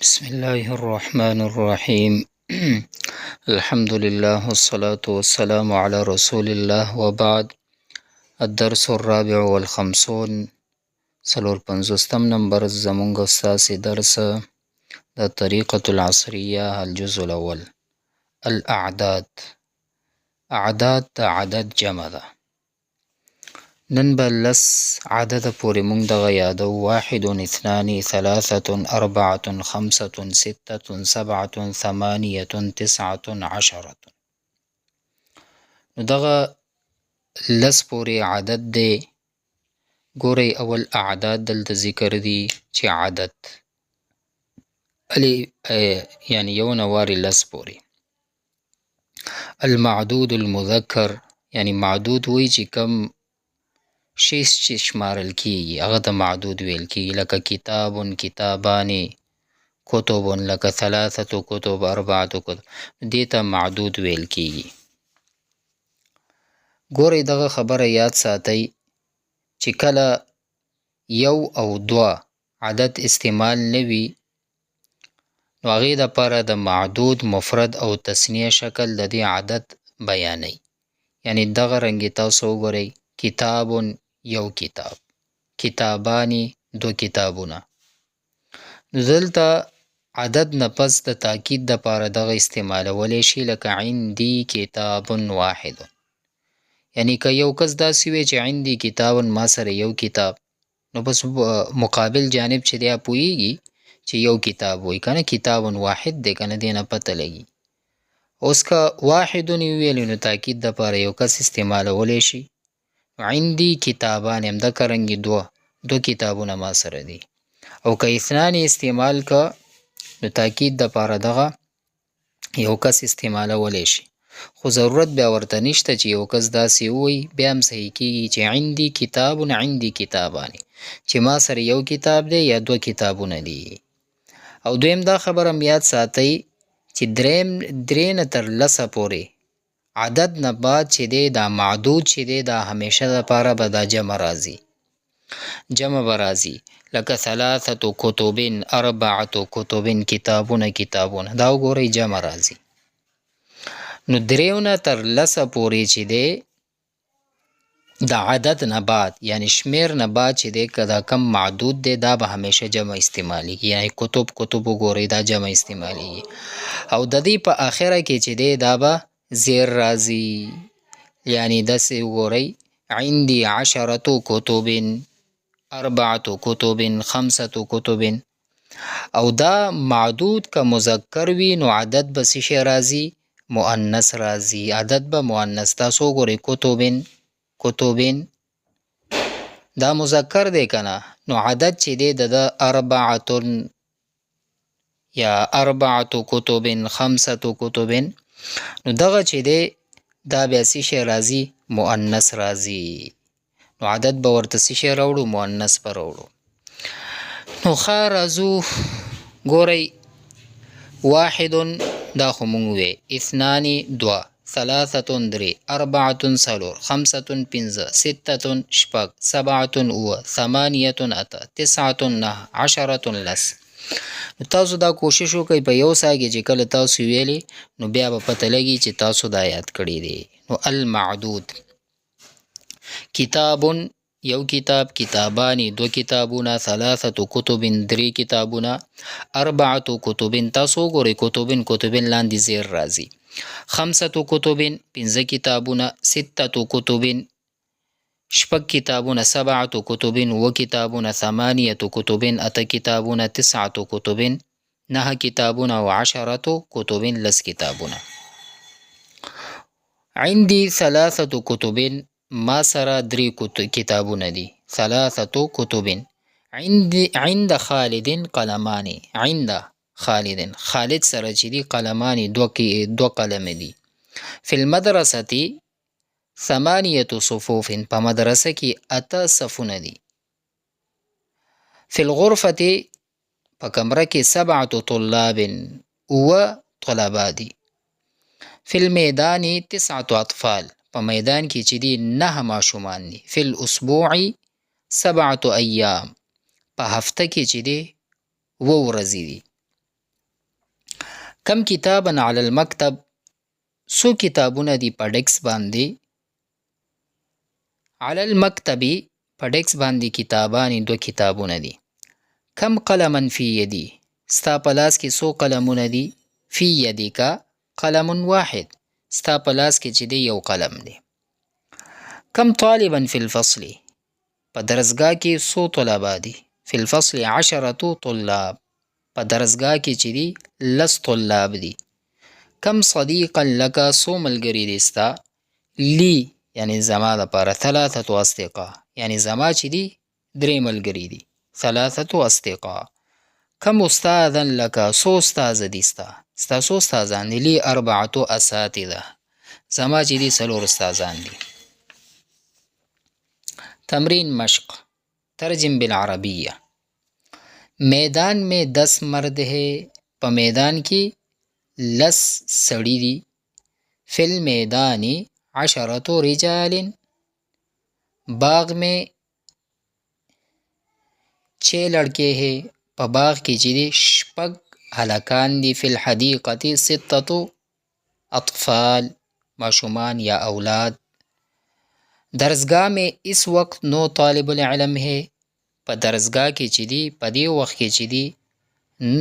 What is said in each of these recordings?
بسم الله الرحمن الرحيم الحمد لله والصلاة والسلام على رسول الله وبعد. الدرس الرابع والخمسون، سلور پنزوستم نمبر زمونږ استاسې درس د طریقة العصریه الجزء الاول. الاعداد. اعداد د عدد جمع ده. نن به لس عدده پورې مونږ دغه یادو: واحد، اثنان، ثلاثة، اربعة، خمسة، ستة، سبعة، ثمانية، تسعة، عشرة. نو دغه لس پورې عدد دی. ګورئ اول اعداد دلته ذکر دي چې عدد یعنی یو نه وارې لس پورې. المعدود المذکر یعنی معدود وی چې کم شی چې شمارل کیږي هغه ته معدود ویل کیږي، لکه کتاب، کتابان، کتب، لکه ثلاثة کتب، اربعة کتب، دې ته معدود ویل کیږي. ګورئ دغه خبره یاد ساتئ چې کله یو او دوه عدد استعمال نه وي نو هغې دپاره د معدود مفرد او تثنیه شکل د دې عدد بیانوي. یعنی دغه رنګې تاسو وګورئ: کتاب یو کتاب، کتابانی دو کتابونه. نو دلته عدد نه پس د تاکید دپاره دغه استعمالولی شي، لکه عندي کتاب واحد. یعنی که یو کس داسې وی چې عندي کتاب، ما سره یو کتاب، نو بس مقابل جانب چې دی پوهیږي چې یو کتاب وی کنه، کتاب واحد دی کنه، دې نه پته لګي. اوس که واحد ویلی نو تاکید دپاره یو کس استعمالولی شي. عندي کتابان همدغه رنګې دو کتابونه ما سره دي. او که اثنان استعمال که نو تاکید دپاره دغه یو کس استعمالولی شي، خو ضرورت بیا ورته نشته چې یو کس داسې ووایي، بیا هم صحیح کېږي چې عندي کتاب عندي کتابان، چې ما سره یو کتاب دی یا دوه کتابونه دي. او دویم دا خبره هم یاد ساتئ چې درې نه تر لسه پورې عدد نه بعد چې دی دا معدود چې دی دا همیشه دپاره به دا جمع راځي، جمع به راځي، لکه ثلاثة کتب، اربعة کتب، کتابونه کتابونه، دا وګورئ جمع راځي. نو دریو نه تر لسه پورې چې دی د عدد نه بعد یعنی شمیر نه بعد چې دی که دا کم معدود دی دا به همیشه جمع استعمالیږي. یعنی کتب وګورئ دا جمع استعمالیږي. او د دې په آخره کې چې دی دا به زیر راځي. یعنی داسې وګورئ: عندي عشرة کتب، اربعة کتب، خمسة کتب. او دا معدود که مذکر وي نو عدد به څه شی راځي؟ مؤنث راځي، عدد به مؤنث. تاسو وګورئ کتبین دا مذکر دی کنه، نو عدد چې دی د اربعة یا اربعة کتب، خمسة کتب، نو دغه چې دی دا بیا څه شی راځي؟ مؤنث راځي. نو عدد به ورته څه شی راوړو؟ مؤنث به راوړو. نو ښه راځو ګورئ: واحد دا خو مونږ وی، اثنان دوه، ثلاثة درې، اربعة څلور، خمسة پنځه، ستة شپږ، سبعة اووه، ثمانیة اته، تسعة نهه، عشرة لس. نو تاسو دا کوشش وکئ په یو ساه کې چې کله تاسو ویلې نو بیا به پته لګي چې تاسو دا یاد کړي دي. نو المعدود: کتاب یو کتاب، کتابانی دو کتابونه، ثلاثة کتب درې کتابونه، اربعة کتب تاسو وګورئ کتبین لاندې زیر راځي، خمسة کتب پنځه کتابونه، ستة کتب شپږ کتابونه، سبعة کتب اووه کتابونه، ثمانیة کتب اته کتابونه، تسعة کتب نهه کتابونه، او عشرة کتب لس کتابونه. عندي ثلاثة کتب ما سره درې کتابونه دي، ثلاثة کتب. عند خالد قلمان، عند خالد سره چې دي قلمان دو قلم دي. فی المدرسة ثمانیة صفوف په مدرسه کې اته صفونه دي. فی الغرفة په کمره کې سبعة طلاب اووه طلبا دي. فی المیدان تسعة اطفال په میدان کې چې دي نهه ماشومان دي. فی الاسبوع سبعة ایام په هفته کې چې دی اووه ورځې دي. کم کتابا علی المکتب، څو کتابونه دي په ډیسک باندې. علی المکتبې، په ډیسک باندې کتابان دوه کتابونه دي. کم قلما فی یدی، ستا په لاس کې څو قلمونه دي. فی یدیکا قلم واحد، ستا په لاس کې چې دی یو قلم دی. کم طالبا فی الفصل، په درسګاه کې څو طلبا دي. فی الفصل 10 طلاب، په درسګاه کې چې دي 10 طلاب دي. کم صدیقا لک، څو ملګري دي ستا. لی یعنی زما دپاره 3 اصدقاء، یعنی زما چې دي 3 ملګري دي. 3 اصدقاء. کم استاذا لک، څو استاذه دي ستا. ستا څو استاذان دي. لی 4 اساتذه، زما چې دي 4 استاذان دي. تمرین مشق، ترجم بالعربیه. میدان میں 10 مرد ہے، په میدان کې 10 سړي دي. فی المیدان 10 رجال، باغ میں 6 لڑکے ہیں، په باغ کې چې دي 6 هلکان دي. فی الحدیقة 6 اطفال، ماشومان یا اولاد. درسگاہ میں اس وقت 9 طالب العلم ہے، په درسگاه کې چې دي په دې وخت کې چې دي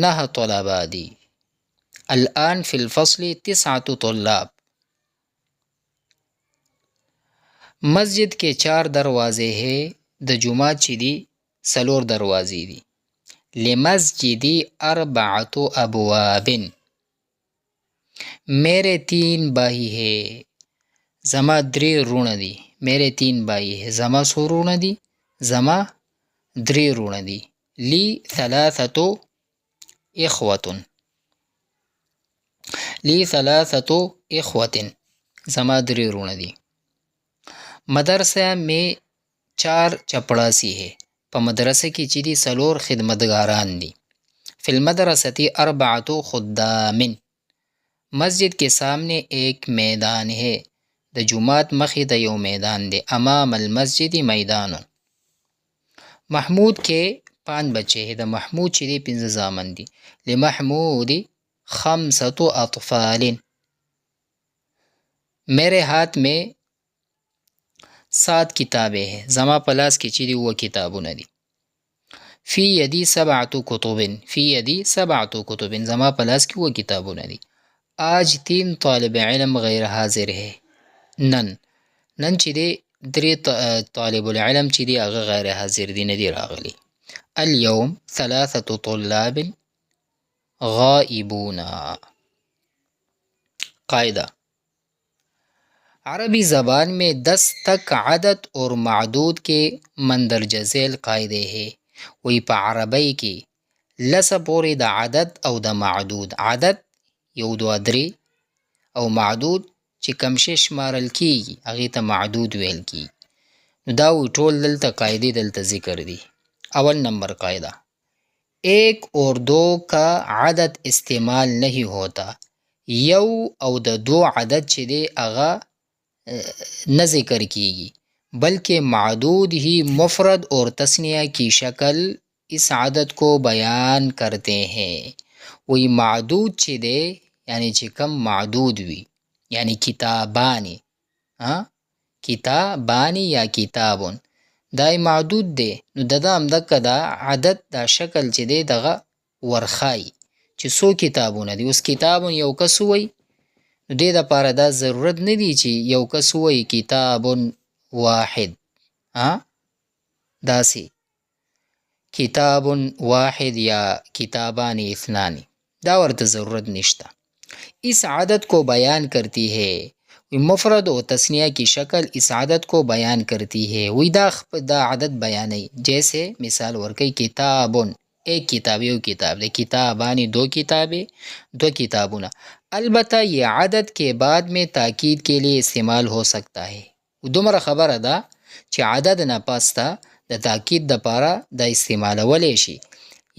9 طلبا دي. الان فی الفصل 9 طلاب. مسجد کې 4 دروازې ہے، د جومات چې دي 4 دروازې دي. لمسجد 4 ابواب، میرے 3 بھائی ہے، زما 3 وروڼه دي. میرے 3 بھائی ہے، زما څو وروڼه دي. زما 3 وروڼه دي. لی 3 اخوة، لی 3 اخوة، زما 3 وروڼه دي. مدرسه میں 4 چپړاسي ہے، په مدرسه کې چې دي 4 خدمتګاران دي. فی المدرسة 4 خدام، مسجد کے سامنے 1 میدان ہے، د جومات مخې ته یو میدان دی. امام المسجد میدان. محمود کے 5 بچے ہیں، د محمود چې دی 5 زامن دي. لمحمود 5 اطفال، میرے ہاتھ میں 7 کتابیں ہیں، زما په لاس کې چې دي 7 کتابونه دي. فی یدی 7 کتب، فی یدی 7 کتب، زما په لاس کې 7 کتابونه دي. آج 3 طالب علم غیر حاضر ہے، نن چې دی 3 طالب العلم چې دی هغه غیر حاضر دي، نه دي راغلي. اليوم 3 طلاب غائبون. قاعدہ، عربی زبان میں 10 تک عدد اور معدود کے مندرجہ ذیل قاعدے ہیں. وی په عربی کې 10 پورې د عدد او د معدود. عدد 1 2 3 او معدود چې کم شی شمارل کیږي هغې ته معدود ویل کیږي. نو دا وی ټول دلته قاعدې دلته ذکر دي. اول نمبر قاعدہ، 1 اور 2 کا عدد استعمال نہیں ہوتا. 1 او د 2 عدد چې دی هغه نه ذکر کیږي، بلکہ معدود ہی مفرد اور تثنیہ کی شکل اس عدد کو بیان کرتے ہیں. وی معدود چې دی یعنی چې کم معدود وي، یعنی کتابانی، کتابانی یا کتابون، دا معدود دی. نو دا همدغه دا عدد دا شکل چې دی دغه ورخای چې څو کتابونه دي. اوس کتابون یو کس ووایي، نو دې دپاره دا ضرورت نه دی چې یو کس ووایي کتاب واحد، داسې کتاب واحد یا کتابان اثنان، دا ورته ضرورت نشته. اس عدد کو بیان کرتی ہے، مفرد و تثنیہ کی شکل اس عدد کو بیان کرتی ہے. وی دا عدد بیانی. جیسے مثال ورکی کتابن، 1 کتاب یو کتاب دے. کتابانی 2 کتابیں 2 کتابونه. البتہ یہ عدد کے بعد میں تاکید کے لیے استعمال ہو سکتا ہے. دومره خبره ده چې عدد نه پسته د تاکید دپاره د استعمالولی شي.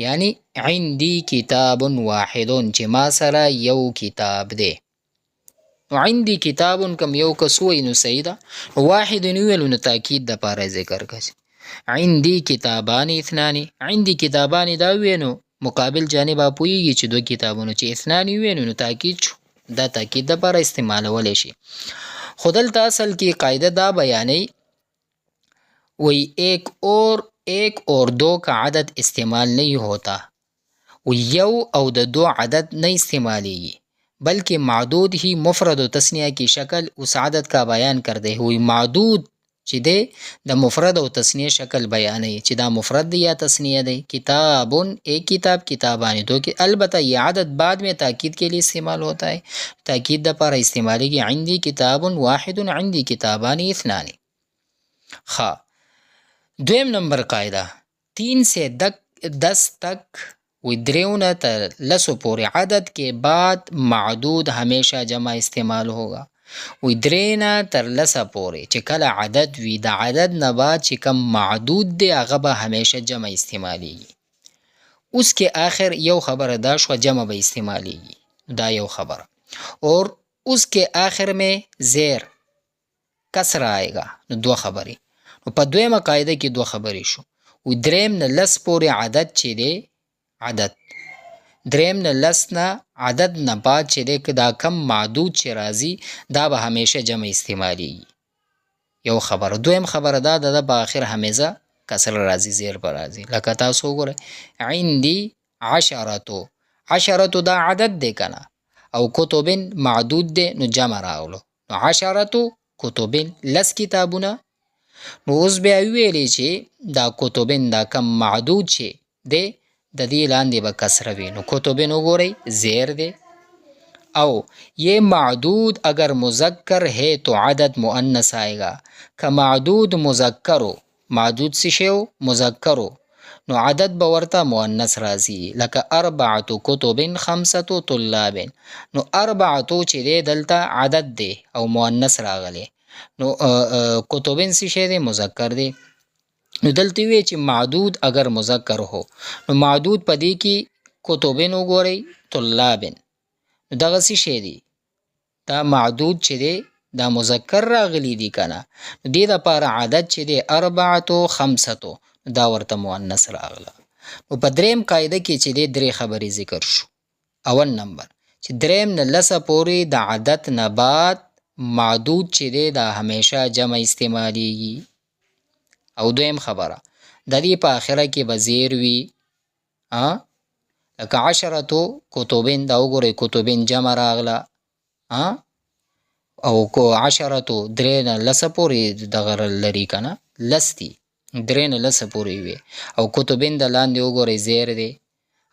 یعنی عندي کتاب واحد، چې ما سره یو کتاب دی. نو عندي کتاب کم یو کس ووایي نو صحیح ده. واحد وویلو نو تاکید دپاره ذکر کړي. عندي کتابان اثنان، عندي کتابان دا ووایي نو مقابل جانب پوهیږي چې دوه کتابونه چې اثنان وي نو تاکید شو، دا تاکید دپاره استعمالولی شي. خو دلته اصل کې قاعده دا بیانوي وی ایک اور دو کا عدد استعمال نہیں ہوتا، و یو او د دو عدد نه استعمالیږي بلکې معدود ہی مفرد و تثنیه کی شکل اس عدد کا بیان کر دے. وی معدود چې دی د مفرد او تثنیه شکل بیانوي چې دا مفرد دی یا تثنیه دی. کتابن ایک کتاب، کتابان دو کی. البتہ یہ عدد بعد میں تاکید کے لیے استعمال ہوتا ہے، تاکید دپاره استعمالیږي. عندي کتاب واحد، عندي کتابان اثنان. خا دویم نمبر قاعده 3 سے 10 تک وی دریونه تر لسو پورې عدد کے بعد معدود ہمیشہ جمع استعمال ہوگا. وی درینا تر لسه پورې چې کله عدد وي د عدد نه بعد چې کم معدود دی هغه به همیشه جمع استعمالیږي. اس کے آخر یو خبره دا شوه جمع به استعمالیږي، دا یو خبره. اور اس کے آخر میں زیر کسر آئے گا. نو دوه خبرې. نو په دویمه قاعده کې دوه خبرې شو. وی دریم نه لس پورې عدد چې دی عدد دریم نه لس نه عدد نه بعد چې دی دا کم معدود چې راځي دا به همیشه جمع استعمالیږي. یو خبره. دویم خبره دا ده په آخر همیزه کسر راځي، زیر به راځي. لکه تاسو وګورئ عندي عشرتو، عشرتو دا عدد دی کنه او کتبن معدود دی نو جمع راغلو. نو عشرتو کتبن لس کتابونه. نو اوس بیا ویلی چې دا کتبن دا کم معدود چې دی د دې لاندې به کسره وي. نو کتبن وګورئ زیر دی. او یہ معدود اگر مذکر ہے تو عدد مؤنث آئے گا. که معدود مذکر ہو، معدود څه شی و مذکر و، نو عدد به ورته مؤنث راځي. لکه اربعة کتب خمسة طلاب. نو اربعة چې دی دلته عدد دی او مؤنث راغلی، نو کتبن څه شی دی مذکر دی. نو دلته وی چې معدود اگر مذکر ہو، نو معدود په دې کې کتبن وګورئ طلابن، نو دغه څه شی دی دا معدود چې دی دا مذکر راغلی دی کنه. نو دې دپاره عدد چې دی اربعة خمسة دا ورته مؤنث راغله. نو په دریم قاعده کې چې دی درې خبرې ذکر شو. اول نمبر چې دریم نه لسه پورې د عدد نه بعد معدود چې دی دا همیشه جمع استعمالیږي. او دویم خبره د دې په آخره کې به زیر وي. لکه عشرتو کتبین دا وګورئ کتبین جمع راغله. او کو عشرتو درې نه لسه پورې دغه لري کنه لس دي، درې نه لسه پورې وي. او کتبین د لاندې وګورئ زیر دی.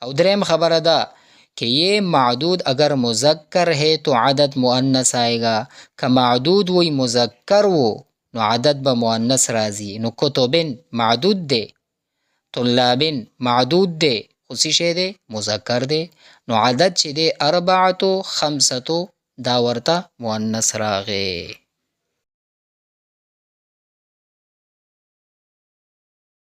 او دریم خبره ده کہ یہ معدود اگر مذکر ہے تو عدد مؤنث آئے گا. که معدود وی مذکر و نو عدد به مؤنث راځي. نو کتبن معدود دی، طلابن معدود دی خو څه شی دی مذکر دی. نو عدد چې دی اربعة خمسة دا ورته مؤنث راغی.